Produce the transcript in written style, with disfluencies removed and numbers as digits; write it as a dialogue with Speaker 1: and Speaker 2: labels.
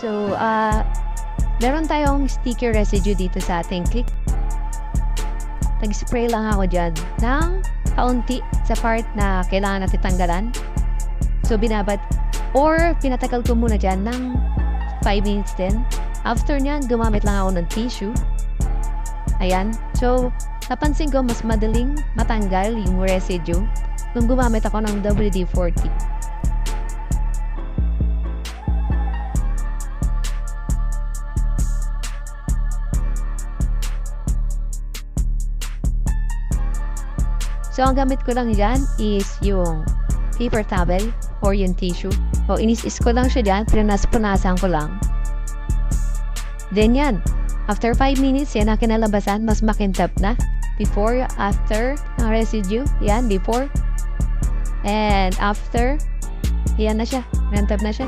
Speaker 1: So, meron tayong sticker residue dito sa ating click. Nag-spray lang ako dyan ng kaunti sa part na kailangan natin tanggalan. So, pinatagal ko muna dyan ng 5 minutes din. After nyan, gumamit lang ako ng tissue. Ayan. So, napansin ko mas madaling matanggal yung residue nung gumamit ako ng WD-40. So, ang gamit ko lang dyan is yung paper towel or yung tissue. O, inis-is ko lang siya dyan, pinas-punasan ko lang. Then yan. After 5 minutes, yan ang kinalabasan, mas makintab na. Before, after, ang residue. Yan, before. And after, yan na siya. Makintab na siya.